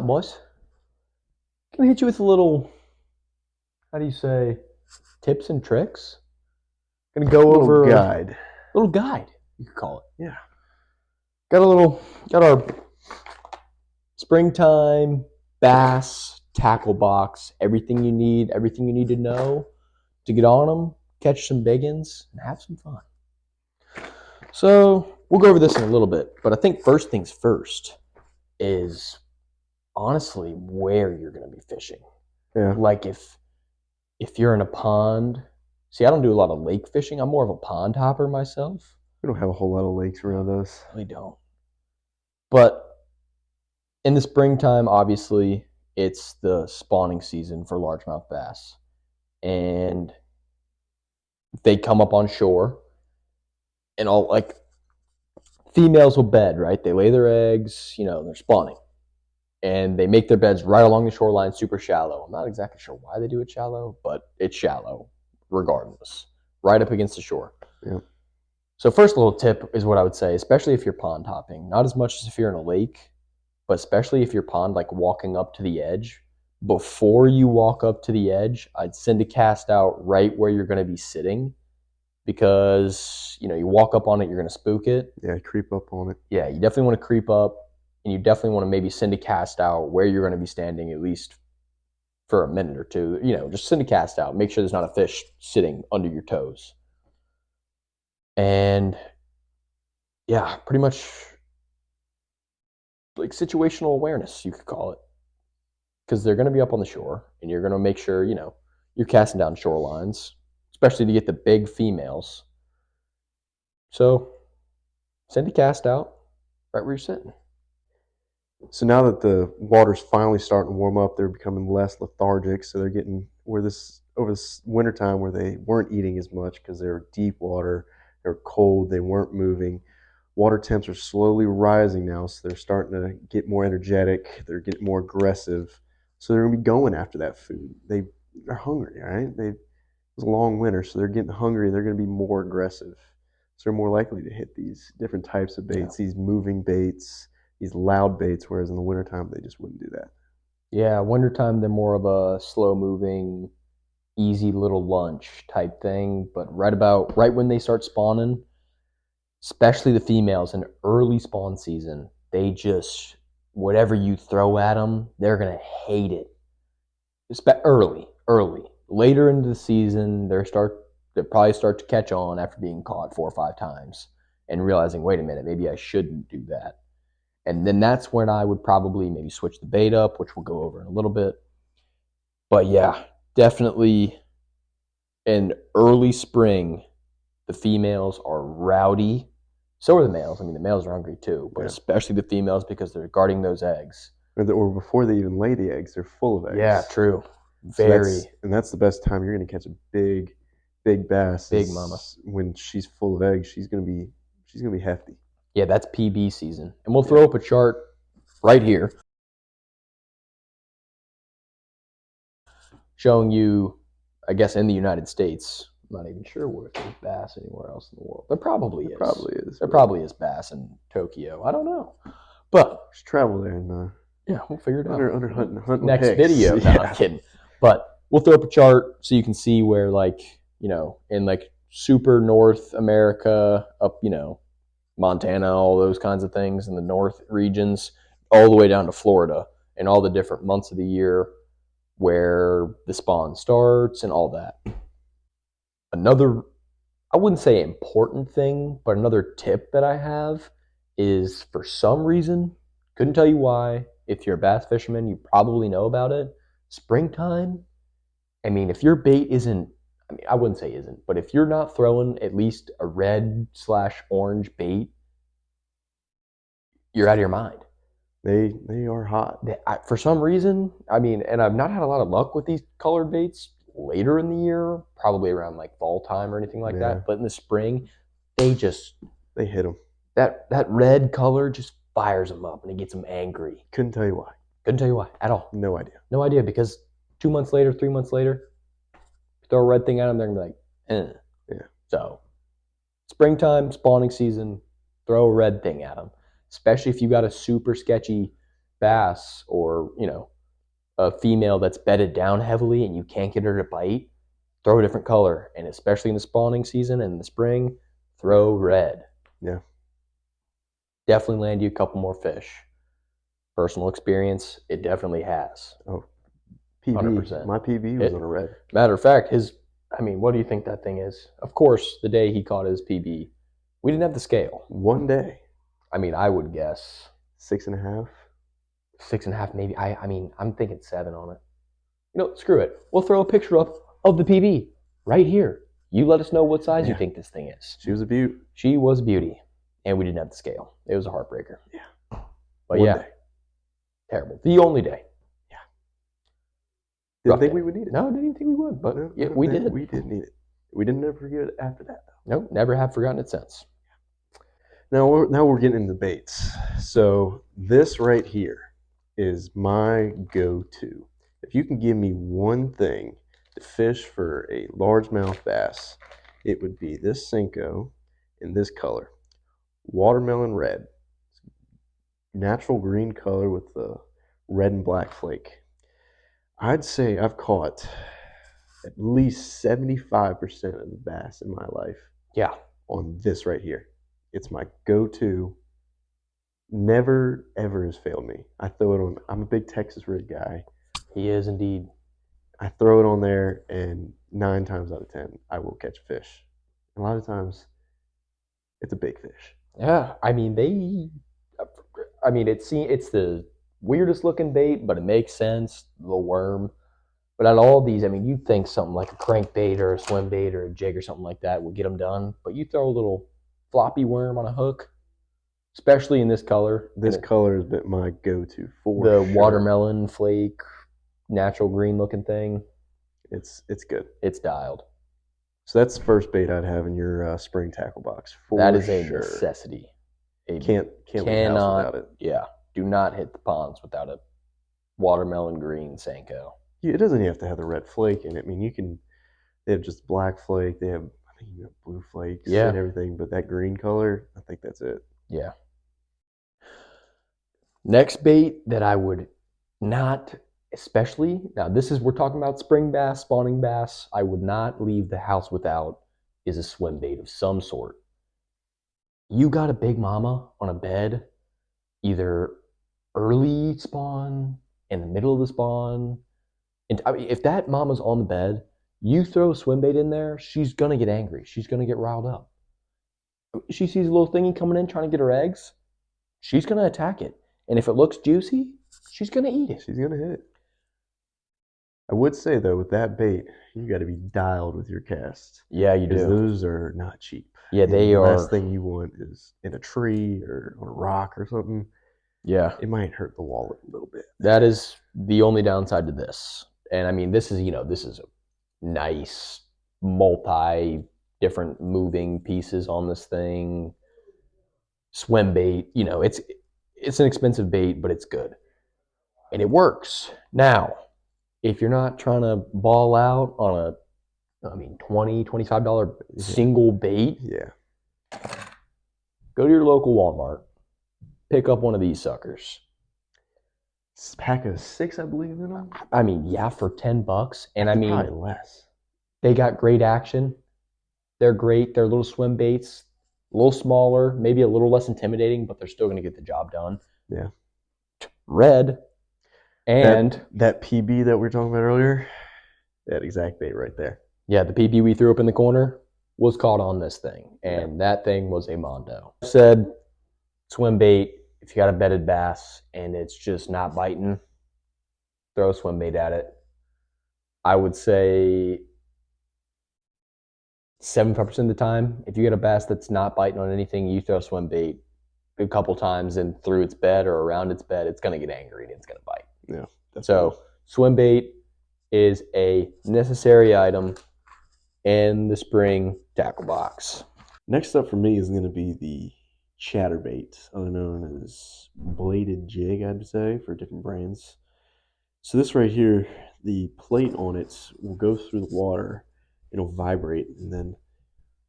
something, boys. Gonna hit you with a little, how do you say, tips and tricks. Gonna go Little over guide. a little guide, you could call it. Yeah. Got our springtime bass tackle box. Everything you need to know to get on them, catch some biggins, and have some fun. So we'll go over this in a little bit, but I think first things first is honestly where you're going to be fishing. Yeah. Like if you're in a pond. See, I don't do a lot of lake fishing. I'm more of a pond hopper myself. We don't have a whole lot of lakes around us. I really don't. But in the springtime, obviously, it's the spawning season for largemouth bass. And they come up on shore and all like females will bed, right? They lay their eggs, they're spawning. And they make their beds right along the shoreline, super shallow. I'm not exactly sure why they do it shallow, but it's shallow regardless, right up against the shore. Yeah. So first little tip is what I would say, especially if you're pond hopping, not as much as if you're in a lake, but especially if you're pond, like walking up to the edge. Before you walk up to the edge, I'd send a cast out right where you're going to be sitting, because you walk up on it, you're going to spook it. Yeah, creep up on it. Yeah, you definitely want to creep up, and you definitely want to maybe send a cast out where you're going to be standing at least for a minute or two. Just send a cast out. Make sure there's not a fish sitting under your toes. And yeah, pretty much like situational awareness, you could call it, because they're going to be up on the shore, and you're going to make sure you're casting down shorelines, especially to get the big females. So send a cast out right where you're sitting. So now that the water's finally starting to warm up, they're becoming less lethargic. So they're getting over this wintertime where they weren't eating as much because they were deep water, they were cold, they weren't moving. Water temps are slowly rising now, so they're starting to get more energetic. They're getting more aggressive. So they're gonna be going after that food. They're hungry, right? It was a long winter, so they're getting hungry. They're gonna be more aggressive. So they're more likely to hit these different types of baits, these moving baits, these loud baits, whereas in the wintertime they just wouldn't do that. Yeah, wintertime they're more of a slow moving, easy little lunch type thing. But right when they start spawning, especially the females in early spawn season, they just, whatever you throw at them, they're gonna hate it. Early. Later into the season, they probably start to catch on after being caught 4 or 5 times and realizing, wait a minute, maybe I shouldn't do that. And then that's when I would probably maybe switch the bait up, which we'll go over in a little bit. But yeah, definitely in early spring, the females are rowdy. So are the males. I mean, the males are hungry too, but especially the females, because they're guarding those eggs. Or before they even lay the eggs, they're full of eggs. Yeah, true. So that's the best time you're going to catch a big bass. Big mama. When she's full of eggs, she's going to be hefty. Yeah, that's PB season. And we'll throw up a chart right here showing you, I guess, in the United States. I'm not even sure where there's bass anywhere else in the world. There probably is. There probably is bass in Tokyo. I don't know. But just travel there and yeah, we'll figure it out. Under hunting next picks. video. No, I'm kidding. But we'll throw up a chart so you can see where, in super North America, up, Montana, all those kinds of things in the north regions, all the way down to Florida, and all the different months of the year where the spawn starts and all that. Another, I wouldn't say important thing, but another tip that I have is, for some reason, couldn't tell you why, if you're a bass fisherman, you probably know about it. Springtime, I mean, if your bait isn't, I wouldn't say isn't, but if you're not throwing at least a red/orange bait, you're out of your mind. They are hot. For some reason, and I've not had a lot of luck with these colored baits later in the year, probably around fall time or anything like that. But in the spring, they hit them. That red color just fires them up, and it gets them angry. Couldn't tell you why. Couldn't tell you why at all. No idea. No idea, because 2 months later, 3 months later, throw a red thing at them, they're going to be like, eh. Yeah. So, springtime, spawning season, throw a red thing at them. Especially if you got a super sketchy bass or, a female that's bedded down heavily and you can't get her to bite, throw a different color. And especially in the spawning season and in the spring, throw red. Yeah. Definitely land you a couple more fish. Personal experience, it definitely has. Oh, PB. 100%. My PB was on a red. Matter of fact, what do you think that thing is? Of course, the day he caught his PB, we didn't have the scale. One day. I would guess 6.5. 6.5, maybe. I'm thinking 7 on it. Screw it. We'll throw a picture up of the PB right here. You let us know what size you think this thing is. She was a beaut. She was a beauty, and we didn't have the scale. It was a heartbreaker. Yeah. But One day. Terrible. The only day. Yeah. Didn't think we would need it. No, didn't even think we would, but we did. We did need it. We didn't ever forget it after that, though. Nope, never have forgotten it since. Now we're getting into baits. So this right here is my go-to. If you can give me one thing to fish for a largemouth bass, it would be this Senko in this color. Watermelon red. Natural green color with the red and black flake. I'd say I've caught at least 75% of the bass in my life. Yeah. On this right here. It's my go-to. Never, ever has failed me. I throw it on. I'm a big Texas rig guy. He is indeed. I throw it on there, and 9 times out of 10, I will catch a fish. A lot of times, it's a big fish. Yeah, it's the weirdest looking bait, but it makes sense. The worm. But out of all these, you'd think something like a crankbait or a swim bait or a jig or something like that would get them done. But you throw a little floppy worm on a hook, especially in this color. This color has been my go-to for the watermelon flake, natural green looking thing. It's good. It's dialed. So that's the first bait I'd have in your spring tackle box. That is a necessity. Can't leave the house without it. Yeah, do not hit the ponds without a watermelon green Senko. It doesn't have to have the red flake in it. They have just black flake. They have, blue flakes and everything. But that green color, I think that's it. Yeah. Next bait that I would not, especially, now we're talking about spring bass, spawning bass, I would not leave the house without is a swim bait of some sort. You got a big mama on a bed, either early spawn, in the middle of the spawn. And if that mama's on the bed, you throw a swim bait in there, she's going to get angry. She's going to get riled up. She sees a little thingy coming in trying to get her eggs, she's going to attack it. And if it looks juicy, she's going to eat it. She's going to hit it. I would say, though, with that bait, you got to be dialed with your casts. Yeah, you do. Those are not cheap. Yeah, they are. The last thing you want is in a tree or on a rock or something. Yeah. It might hurt the wallet a little bit. That is the only downside to this. And this is a nice different moving pieces on this thing. Swim bait, it's an expensive bait, but it's good. And it works. Now, if you're not trying to ball out on a $20, $25 single bait, go to your local Walmart, pick up one of these suckers. Pack of 6, I believe, in them. For $10, and probably less. They got great action. They're great. They're little swim baits, a little smaller, maybe a little less intimidating, but they're still going to get the job done. Yeah. Red, and that PB that we were talking about earlier, that exact bait right there. Yeah, the PB we threw up in the corner was caught on this thing, and that thing was a mondo. Said swim bait. If you got a bedded bass and it's just not biting, throw a swim bait at it. I would say 75% of the time, if you get a bass that's not biting on anything, you throw a swim bait a couple times and through its bed or around its bed, it's going to get angry and it's going to bite. Yeah. So swim bait is a necessary item in the spring tackle box. Next up for me is going to be the chatterbait, other known as bladed jig, I'd say, for different brands. So this right here, the plate on it will go through the water, it'll vibrate, and then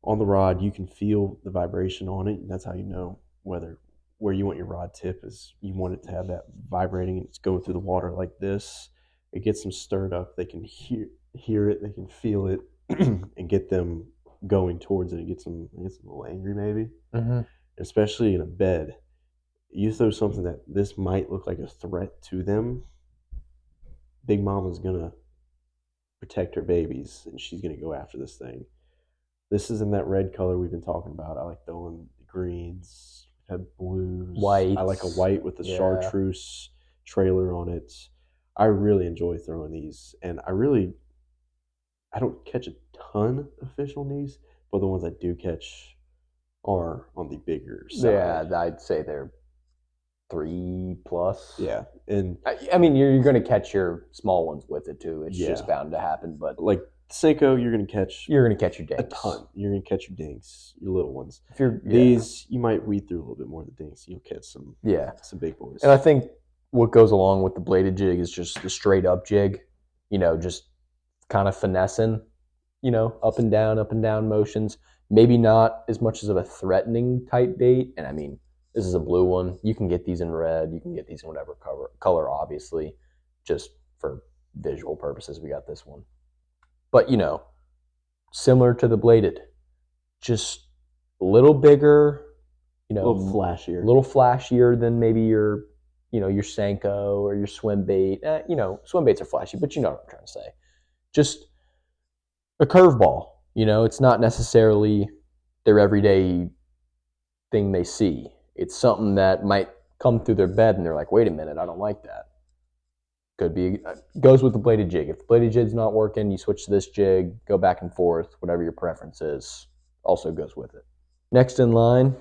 on the rod you can feel the vibration on it, and that's how you know whether where you want your rod tip is you want it to have that vibrating and it's going through the water like this. It gets them stirred up. They can hear it. They can feel it, and get them going towards it. It gets them a little angry maybe, especially in a bed. You throw something that this might look like a threat to them. Big Mama's gonna protect her babies, and she's gonna go after this thing. This is in that red color we've been talking about. I like throwing greens, have blues. Whites. I like a white with the chartreuse trailer on it. I really enjoy throwing these, and I don't catch a ton of fish on these, but the ones I do catch are on the bigger side. Yeah, I'd say they're 3+. Yeah, and I mean, you're going to catch your small ones with it too. It's just bound to happen. But like Senko, you're going to catch your dinks a ton. You're going to catch your dinks, your little ones. If these, you might weed through a little bit more of the dinks. You'll catch some big boys. And I think what goes along with the bladed jig is just the straight up jig. Just kind of finessing. Up and down motions. Maybe not as much as of a threatening type bait. And I mean, this is a blue one. You can get these in red. You can get these in whatever color, obviously. Just for visual purposes, we got this one. But, similar to the bladed. Just a little bigger, a little flashier than maybe your Senko or your swim bait. Swim baits are flashy, but you know what I'm trying to say. Just a curveball. It's not necessarily their everyday thing they see. It's something that might come through their bed and they're like, wait a minute, I don't like that. Could be, goes with the bladed jig. If the bladed jig's not working, you switch to this jig, go back and forth, whatever your preference is, also goes with it. Next in line,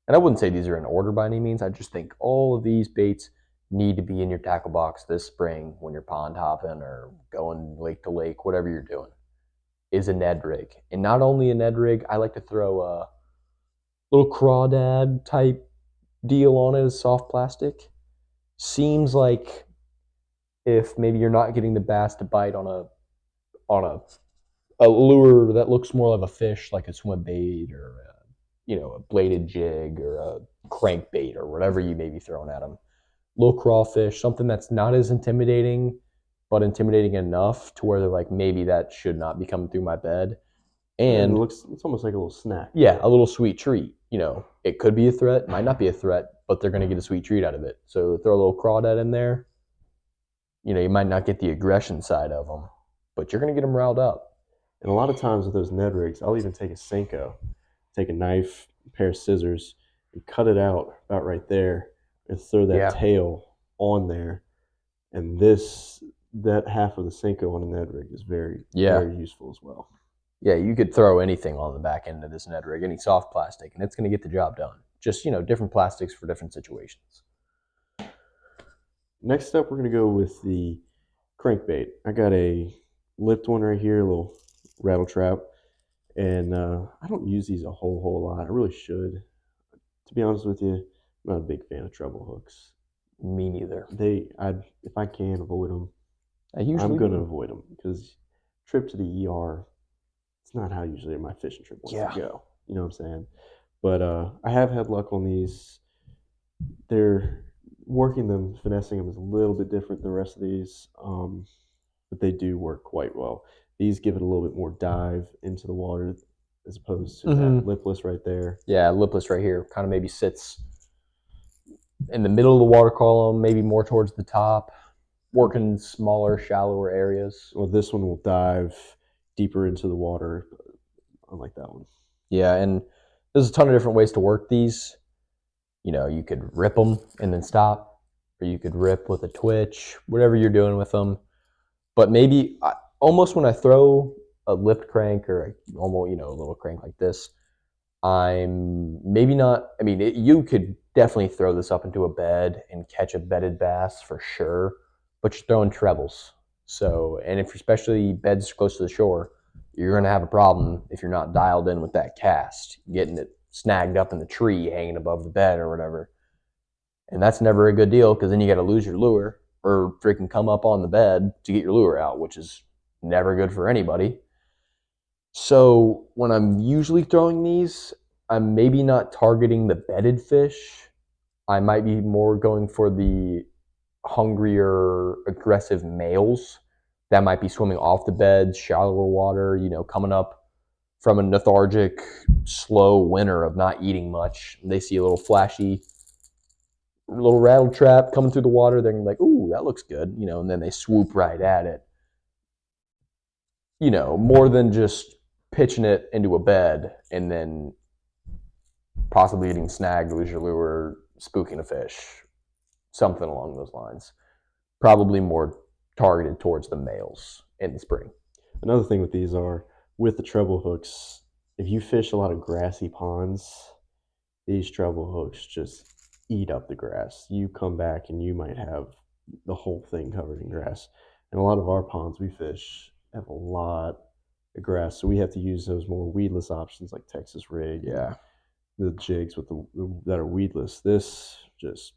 and I wouldn't say these are in order by any means, I just think all of these baits need to be in your tackle box this spring when you're pond hopping or going lake to lake, whatever you're doing, is a Ned rig. And not only a Ned rig, I like to throw a little crawdad type deal on it as soft plastic. Seems like if maybe you're not getting the bass to bite on a lure that looks more like a fish, like a swim bait or a bladed jig or a crankbait or whatever you may be throwing at them. Little crawfish, something that's not as intimidating, but intimidating enough to where they're like, maybe that should not be coming through my bed. And it's almost like a little snack. Yeah, a little sweet treat. It could be a threat, might not be a threat, but they're going to get a sweet treat out of it. So throw a little crawdad in there. You might not get the aggression side of them, but you're going to get them riled up. And a lot of times with those Ned rigs, I'll even take a Senko, take a knife, a pair of scissors, and cut it out about right there and throw that tail on there. And that half of the Senko on a Ned rig is very useful as well. Yeah, you could throw anything on the back end of this Ned rig, any soft plastic, and it's going to get the job done. Just, different plastics for different situations. Next up, we're going to go with the crankbait. I got a lipped one right here, a little rattle trap. And I don't use these a whole lot. I really should. To be honest with you, I'm not a big fan of treble hooks. Me neither. If I can avoid them, I'm going to avoid them because trip to the ER, it's not how usually my fishing trip wants to go. You know what I'm saying? But I have had luck on these. They're working them, finessing them is a little bit different than the rest of these, but they do work quite well. These give it a little bit more dive into the water as opposed to that lipless right there. Yeah, lipless right here kind of maybe sits in the middle of the water column, maybe more towards the top, working smaller, shallower areas. Well, this one will dive deeper into the water, unlike that one. Yeah, and there's a ton of different ways to work these. You could rip them and then stop, or you could rip with a twitch, whatever you're doing with them. But maybe almost when I throw a lipped crank or almost, a little crank like this, I'm maybe not, you could definitely throw this up into a bed and catch a bedded bass for sure, but you're throwing trebles. So, and if especially beds close to the shore, you're going to have a problem if you're not dialed in with that cast, getting it snagged up in the tree hanging above the bed or whatever. And that's never a good deal because then you got to lose your lure or freaking come up on the bed to get your lure out, which is never good for anybody. So when I'm usually throwing these, I'm maybe not targeting the bedded fish I might be more going for the hungrier, aggressive males that might be swimming off the beds, shallower water, coming up from a lethargic, slow winter of not eating much. They see a little flashy, little rattle trap coming through the water. They're gonna be like, "Ooh, that looks good," and then they swoop right at it. More than just pitching it into a bed and then possibly getting snagged, lose your lure, spooking a fish, something along those lines. Probably more targeted towards the males in the spring. Another thing with these are with the treble hooks. If you fish a lot of grassy ponds, these treble hooks just eat up the grass. You come back and you might have the whole thing covered in grass. And a lot of our ponds we fish have a lot of grass, so we have to use those more weedless options like Texas rig. Yeah, the jigs with that are weedless. This just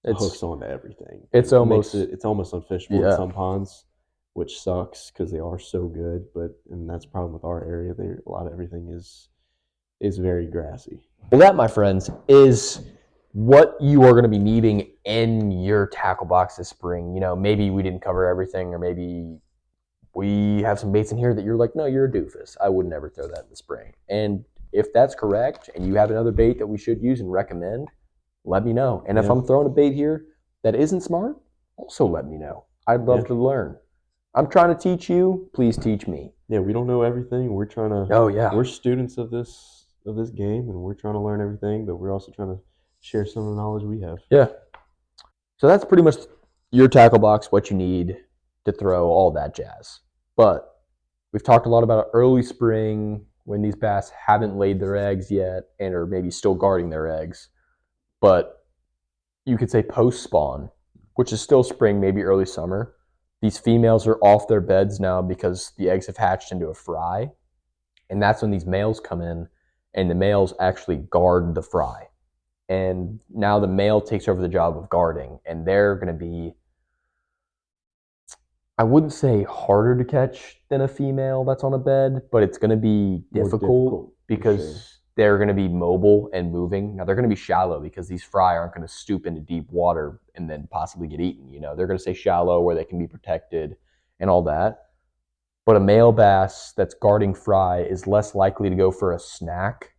hooks onto everything. It's almost unfishable in some ponds, which sucks because they are so good. And that's the problem with our area. A lot of everything is very grassy. Well, that, my friends, is what you are going to be needing in your tackle box this spring. Maybe we didn't cover everything, or maybe we have some baits in here that you're like, no, you're a doofus. I would never throw that in the spring. And if that's correct, and you have another bait that we should use and recommend, let me know. And if I'm throwing a bait here that isn't smart, also let me know. I'd love to learn. I'm trying to teach you. Please teach me. Yeah, we don't know everything. We're trying to. Oh yeah. We're students of this game, and we're trying to learn everything. But we're also trying to share some of the knowledge we have. Yeah. So that's pretty much your tackle box, what you need to throw, all that jazz. But we've talked a lot about early spring when these bass haven't laid their eggs yet and are maybe still guarding their eggs. But you could say post-spawn, which is still spring, maybe early summer. These females are off their beds now because the eggs have hatched into a fry. And that's when these males come in, and the males actually guard the fry. And now the male takes over the job of guarding, and they're going to be, I wouldn't say harder to catch than a female that's on a bed, but it's going to be difficult because they're going to be mobile and moving. Now, they're going to be shallow because these fry aren't going to stoop into deep water and then possibly get eaten. They're going to stay shallow where they can be protected and all that. But a male bass that's guarding fry is less likely to go for a snack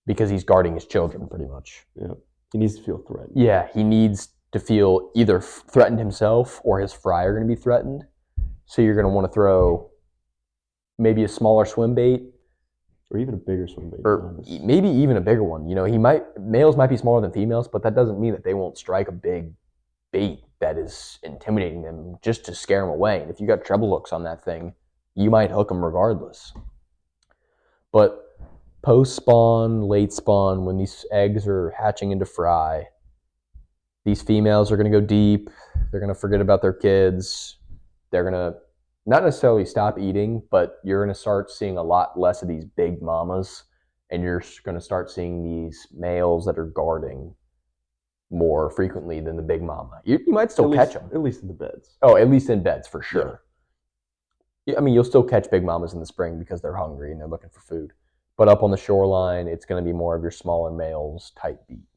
because he's guarding his children pretty much. Yeah, he needs to feel threatened. Yeah, he needs to feel either threatened himself or his fry are going to be threatened. So you're going to want to throw maybe a smaller swim bait, or even a bigger swim bait, or maybe even a bigger one. Males might be smaller than females, but that doesn't mean that they won't strike a big bait that is intimidating them just to scare them away. And if you got treble hooks on that thing, you might hook them regardless. But post-spawn, late spawn, when these eggs are hatching into fry, these females are going to go deep. They're going to forget about their kids. They're going to not necessarily stop eating, but you're going to start seeing a lot less of these big mamas, and you're going to start seeing these males that are guarding more frequently than the big mama. You might still catch them. At least in the beds. Oh, at least in beds, for sure. Yeah. You'll still catch big mamas in the spring because they're hungry and they're looking for food. But up on the shoreline, it's going to be more of your smaller males type beat.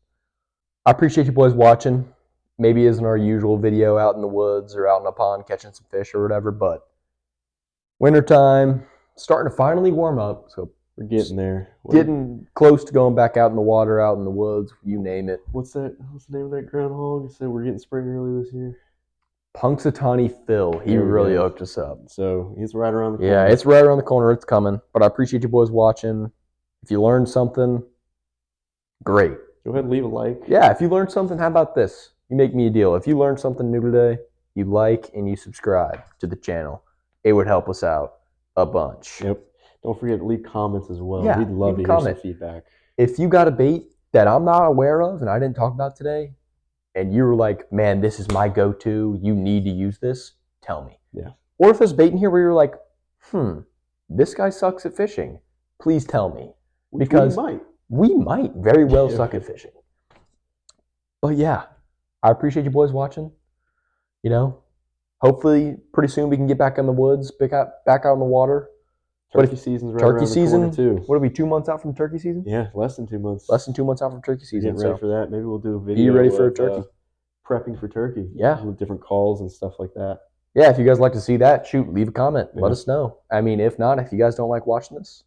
I appreciate you boys watching. Maybe isn't our usual video out in the woods or out in a pond catching some fish or whatever, but wintertime, starting to finally warm up. So we're getting there. Getting close to going back out in the water, out in the woods, you name it. What's the name of that groundhog? You said we're getting spring early this year? Punxsutawney Phil. He really hooked us up. So he's right around the corner. Yeah, it's right around the corner. It's coming. But I appreciate you boys watching. If you learned something, great. Go ahead and leave a like. Yeah, if you learned something, how about this? You make me a deal. If you learned something new today, you like and you subscribe to the channel. It would help us out a bunch. Yep. Don't forget to leave comments as well. Yeah, we'd love to hear some feedback. If you got a bait that I'm not aware of and I didn't talk about today, and you were like, man, this is my go-to, you need to use this, tell me. Yeah. Or if there's bait in here where you're like, this guy sucks at fishing, please tell me. Because we might very well suck at fishing. But yeah, I appreciate you boys watching. Hopefully pretty soon we can get back in the woods, back out in the water. Turkey season's right turkey around season, the corner too. what are we, 2 months out from turkey season? Yeah, less than 2 months. Less than 2 months out from turkey We're season. getting ready So for that. Maybe we'll do a video. be ready for a of, turkey. Prepping for turkey. Yeah. With different calls and stuff like that. Yeah, if you guys like to see that, shoot, leave a comment. Yeah. Let us know. I mean, if not, if you guys don't like watching this,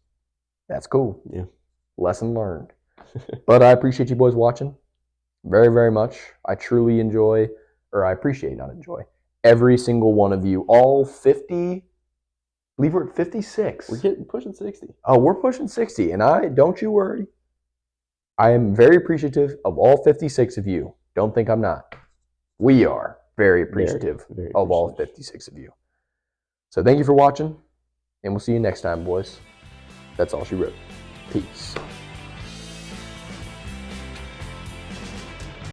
that's cool. Yeah. Lesson learned. But I appreciate you boys watching very, very much. I truly enjoy, or I appreciate, not enjoy, every single one of you. All 50, I believe we're at 56. We're pushing 60. Oh, we're pushing 60. And don't you worry. I am very appreciative of all 56 of you. Don't think I'm not. We are very appreciative very of all 56 of you. So thank you for watching, and we'll see you next time, boys. That's all she wrote. Peace.